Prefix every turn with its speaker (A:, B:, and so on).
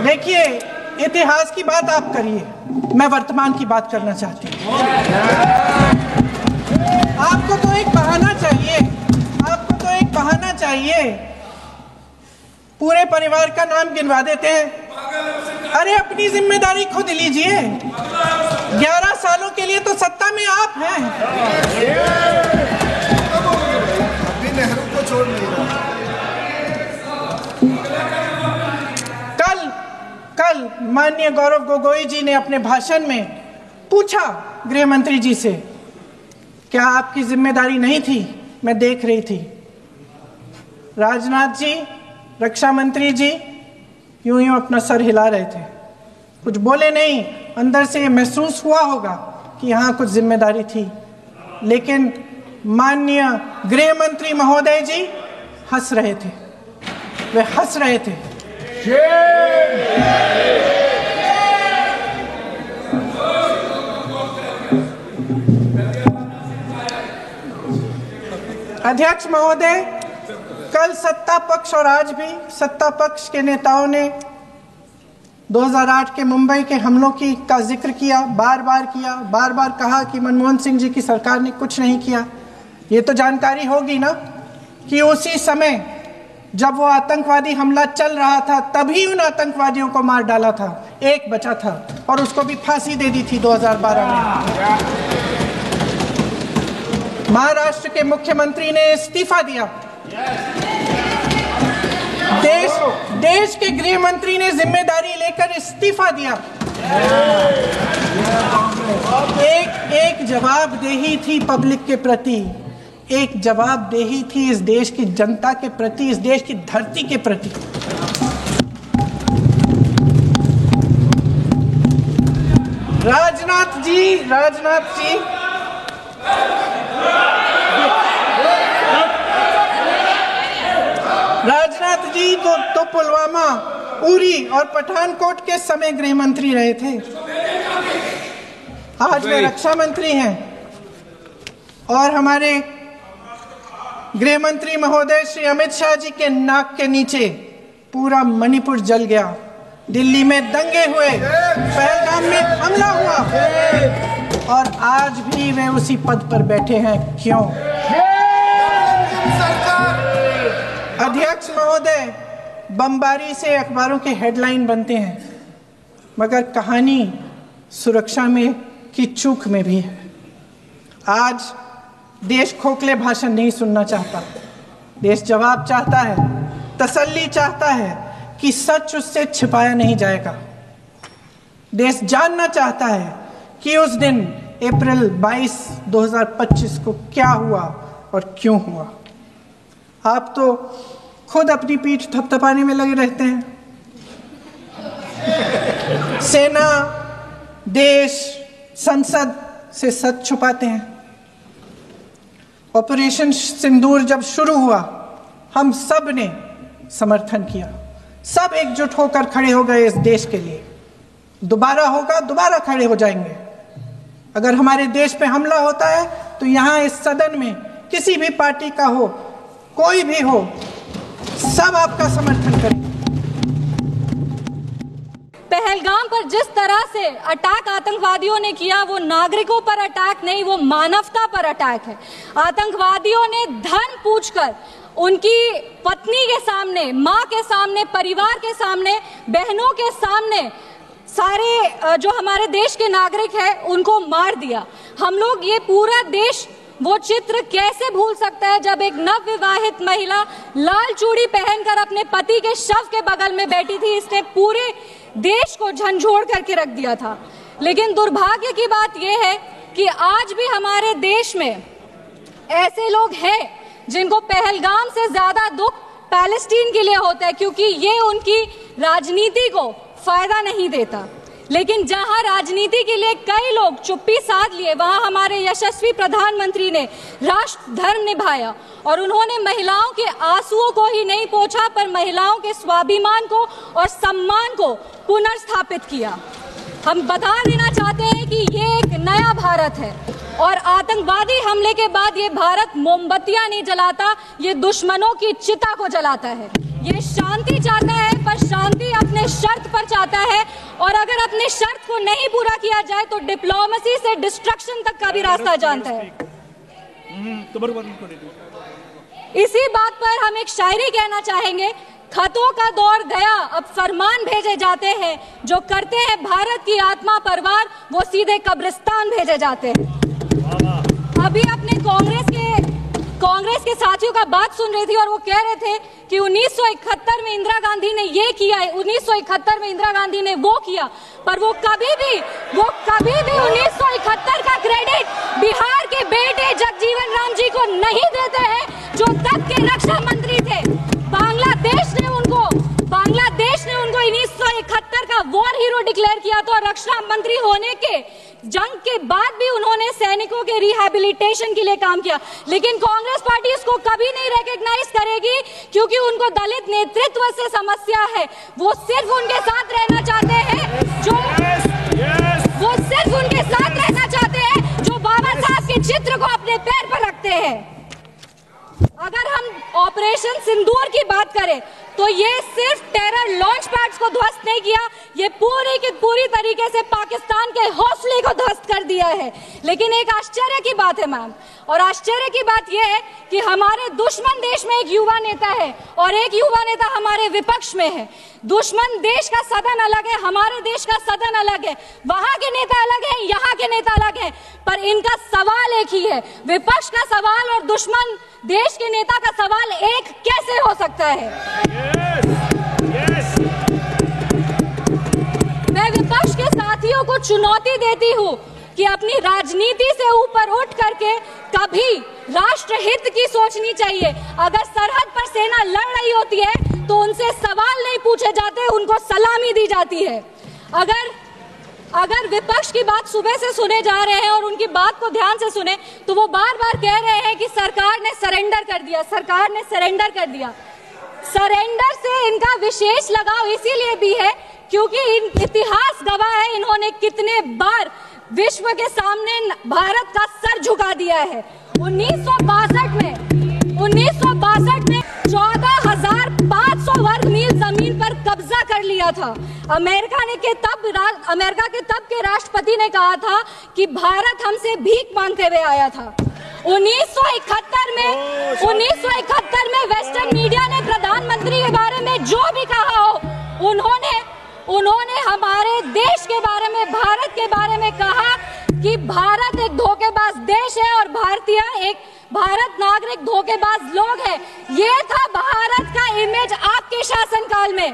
A: देखिए, इतिहास की बात आप करिए, मैं वर्तमान की बात करना चाहती हूँ। आपको तो एक बहाना चाहिए, आपको तो एक बहाना चाहिए। पूरे परिवार का नाम गिनवा देते हैं। अरे अपनी जिम्मेदारी खुद लीजिए। 11 सालों के लिए तो सत्ता में आप हैं।
B: अभी नेहरू को छोड़ नहीं रहा।
A: कल माननीय गौरव गोगोई जी ने अपने भाषण में पूछा गृह मंत्री जी से, क्या आपकी जिम्मेदारी नहीं थी? मैं देख रही थी। राजनाथ जी, रक्षा मंत्री जी यूं अपना सर हिला रहे थे, कुछ बोले नहीं। अंदर से महसूस हुआ होगा कि यहाँ कुछ जिम्मेदारी थी, लेकिन माननीय गृह मंत्री महोदय जी हंस रहे थे, वे हंस रहे थे। अध्यक्ष महोदय, कल सत्ता पक्ष और आज भी सत्ता पक्ष के नेताओं ने 2008 के मुंबई के हमलों का जिक्र किया, बार बार कहा कि मनमोहन सिंह जी की सरकार ने कुछ नहीं किया। ये तो जानकारी होगी ना कि उसी समय जब वो आतंकवादी हमला चल रहा था, तभी उन आतंकवादियों को मार डाला था। एक बचा था और उसको भी फांसी दे दी थी 2012 में। महाराष्ट्र के मुख्यमंत्री ने इस्तीफा दिया। देश के गृह मंत्री ने जिम्मेदारी लेकर इस्तीफा दिया। एक जवाबदेही थी पब्लिक के प्रति, एक जवाबदेही थी इस देश की जनता के प्रति, इस देश की धरती के प्रति। राजनाथ जी तो पुलवामा, उरी और पठानकोट के समय गृह मंत्री रहे थे। आज वे रक्षा मंत्री हैं और हमारे गृह मंत्री महोदय श्री अमित शाह जी के नाक के नीचे पूरा मणिपुर जल गया। दिल्ली में दंगे हुए, पहलगाम में हमला हुआ और आज भी वे उसी पद पर बैठे हैं। क्यों? अध्यक्ष महोदय, बमबारी से अखबारों के हेडलाइन बनते हैं, मगर कहानी सुरक्षा में की चूक में भी है। आज देश खोखले भाषण नहीं सुनना चाहता, देश जवाब चाहता है, तसल्ली चाहता है कि सच उससे छिपाया नहीं जाएगा। देश जानना चाहता है कि उस दिन अप्रैल 22, 2025 को क्या हुआ और क्यों हुआ। आप तो खुद अपनी पीठ थपथपाने में लगे रहते हैं। सेना, देश, संसद से सच छुपाते हैं। ऑपरेशन सिंदूर जब शुरू हुआ, हम सब ने समर्थन किया, सब एकजुट होकर खड़े हो गए इस देश के लिए। दोबारा होगा, दोबारा खड़े हो जाएंगे। अगर हमारे देश पे हमला होता है तो यहाँ इस सदन में किसी भी पार्टी का हो, कोई भी हो, सब आपका समर्थन करेंगे।
C: पहलगाम पर जिस तरह से अटैक आतंकवादियों ने किया, वो नागरिकों पर अटैक नहीं, वो मानवता पर अटैक है। आतंकवादियों ने धन पूछकर उनकी पत्नी के सामने, मां के सामने, परिवार के सामने, बहनों के सामने सारे जो हमारे देश के नागरिक हैं उनको मार दिया। हम लोग ये पूरा देश वो चित्र कैसे भूल सकता है जब एक नवविवाहित महिला लाल चूड़ी पहनकर अपने पति के शव के बगल में बैठी थी। इसने पूरे देश को झंझोड़ करके रख दिया था। लेकिन दुर्भाग्य की बात यह है कि आज भी हमारे देश में ऐसे लोग हैं जिनको पहलगाम से ज्यादा दुख पैलेस्टीन के लिए होता है, क्योंकि ये उनकी राजनीति को फायदा नहीं देता। लेकिन जहां राजनीति के लिए कई लोग चुप्पी साध लिए, वहां हमारे यशस्वी प्रधानमंत्री ने राष्ट्र धर्म निभाया और उन्होंने महिलाओं के आंसुओं को ही नहीं पोंछा, पर महिलाओं के स्वाभिमान को और सम्मान को पुनर्स्थापित किया। हम बता देना चाहते हैं कि ये एक नया भारत है और आतंकवादी हमले के बाद ये भारत मोमबत्तियां नहीं जलाता, ये दुश्मनों की चिता को जलाता है। ये शांति चाहता है, पर शांति अपने शर्त पर चाहता है। आता है, और अगर अपने शर्त को नहीं पूरा किया जाए तो डिप्लोमेसी से डिस्ट्रक्शन तक का भी रास्ता जानता है। इसी बात पर हम एक शायरी कहना चाहेंगे, खतों का दौर गया अब फरमान भेजे जाते हैं, जो करते हैं भारत की आत्मा परवार वो सीधे कब्रिस्तान भेजे जाते हैं। अभी अपने कांग्रेस के साथियों का बात सुन रही थी और वो कह रहे थे कि 1971 में इंदिरा गांधी ने ये किया है, 1971 में इंदिरा गांधी ने वो किया, पर वो कभी भी 1971 का क्रेडिट बिहार के बेटे जगजीवन राम जी को नहीं देते हैं, जो तब के रक्षा मंत्री थे। बांग्लादेश ने उनको 1971 का वॉर हीरो डिक्लेयर किया था, और रक्षा मंत्री होने के जंग के बाद भी उन्होंने सैनिकों के रिहैबिलिटेशन के लिए काम किया। लेकिन कांग्रेस पार्टी इसको कभी नहीं रिकॉग्नाइज करेगी, क्योंकि उनको दलित नेतृत्व से समस्या है। वो सिर्फ उनके साथ रहना चाहते हैं जो बाबा साहब के चित्र को अपने पैर पर रखते हैं। अगर हम ऑपरेशन सिंदूर की बात करें तो ये सिर्फ टेरर लॉन्च पैड्स को ध्वस्त नहीं किया, ये पूरी की पूरी तरीके से पाकिस्तान के हौसले को ध्वस्त कर दिया है। लेकिन एक आश्चर्य की बात है मैम, और आश्चर्य की बात यह है कि हमारे दुश्मन देश में एक युवा नेता है और एक युवा नेता हमारे विपक्ष में है। दुश्मन देश का सदन अलग है, हमारे देश का सदन अलग है, वहां के नेता अलग है, यहाँ के नेता अलग है, पर इनका सवाल एक ही है। विपक्ष का सवाल और दुश्मन देश के नेता का सवाल एक कैसे हो सकता है? मैं विपक्ष के साथियों को चुनौती देती हूँ कि अपनी राजनीति से ऊपर उठ करके कभी राष्ट्रहित की सोचनी चाहिए। अगर सरहद पर सेना लड़ रही होती है तो उनसे सवाल नहीं पूछे जाते, उनको सलामी दी जाती है। अगर विपक्ष की बात सुबह से सुने जा रहे हैं और उनकी बात को ध्यान से सुने तो वो बार बार कह रहे हैं कि सरकार ने सरेंडर कर दिया, सरकार ने सरेंडर कर दिया। सरेंडर से इनका विशेष लगाव इसीलिए भी है क्योंकि इतिहास गवाह है इन्होंने कितने बार विश्व के सामने भारत का सर झुका दिया है। 1962 में 14,500 वर्ग मील जमीन पर कब्जा कर लिया था। अमेरिका के तब के राष्ट्रपति ने कहा था कि भारत हमसे भीख मांगते हुए आया था। 1971 में वेस्टर्न मीडिया ने प्रधानमंत्री के बारे में जो भी कहा हो, उन्होंने हमारे देश के बारे में, भारत के बारे में कहा कि भारत एक धोखेबाज देश है और भारत नागरिक धोखेबाज लोग हैं। ये था भारत का इमेज आपके शासनकाल में।